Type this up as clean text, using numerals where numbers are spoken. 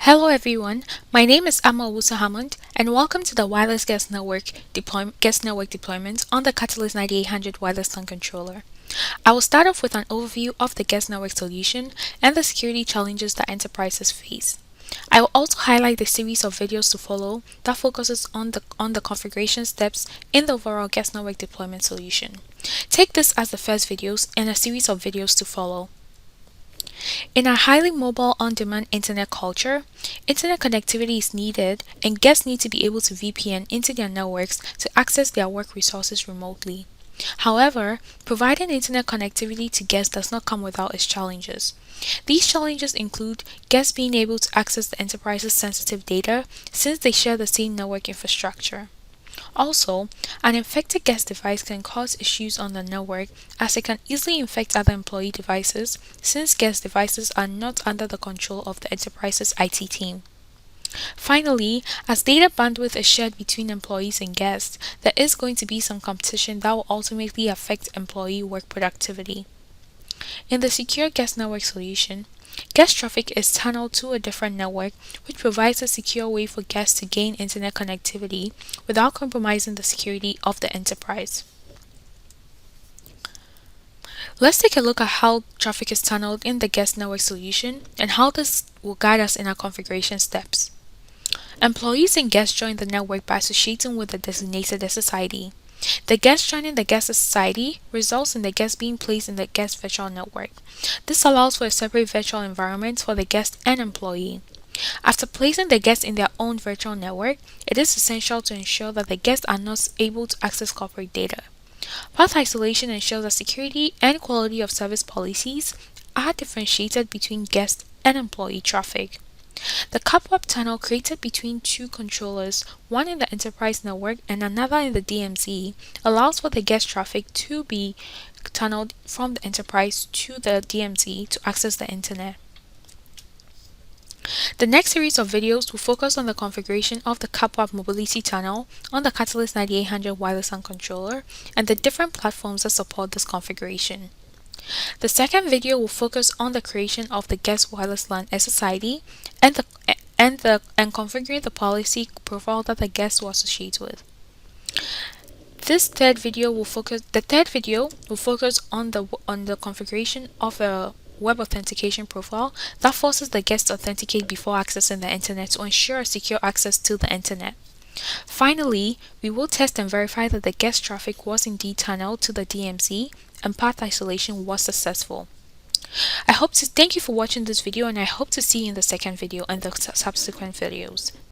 Hello everyone, my name is Amal Wusa Hammond and welcome to the Wireless Guest Network deployment on the Catalyst 9800 Wireless LAN controller. I will start off with an overview of the Guest Network solution and the security challenges that enterprises face. I will also highlight the series of videos to follow that focuses on the configuration steps in the overall Guest Network deployment solution. Take this as the first videos and a series of videos to follow. In our highly mobile on-demand internet culture, internet connectivity is needed and guests need to be able to VPN into their networks to access their work resources remotely. However, providing internet connectivity to guests does not come without its challenges. These challenges include guests being able to access the enterprise's sensitive data since they share the same network infrastructure. Also, an infected guest device can cause issues on the network as it can easily infect other employee devices since guest devices are not under the control of the enterprise's IT team. Finally, as data bandwidth is shared between employees and guests, there is going to be some competition that will ultimately affect employee work productivity. In the secure guest network solution, guest traffic is tunneled to a different network, which provides a secure way for guests to gain internet connectivity without compromising the security of the enterprise. Let's take a look at how traffic is tunneled in the guest network solution and how this will guide us in our configuration steps. Employees and guests join the network by associating with the designated SSID. The guest joining the guest SSID results in the guest being placed in the guest virtual network. This allows for a separate virtual environment for the guest and employee. After placing the guest in their own virtual network, it is essential to ensure that the guests are not able to access corporate data. Path isolation ensures that security and quality of service policies are differentiated between guest and employee traffic. The CAPWAP tunnel created between two controllers, one in the enterprise network and another in the DMZ, allows for the guest traffic to be tunneled from the enterprise to the DMZ to access the internet. The next series of videos will focus on the configuration of the CAPWAP mobility tunnel on the Catalyst 9800 wireless LAN controller and the different platforms that support this configuration. The second video will focus on the creation of the guest wireless LAN SSID and configuring the policy profile that the guest will associate with. The third video will focus on the configuration of a web authentication profile that forces the guest to authenticate before accessing the internet to ensure secure access to the internet. Finally, we will test and verify that the guest traffic was indeed tunneled to the DMZ and path isolation was successful. Thank you for watching this video and I hope to see you in the second video and the subsequent videos.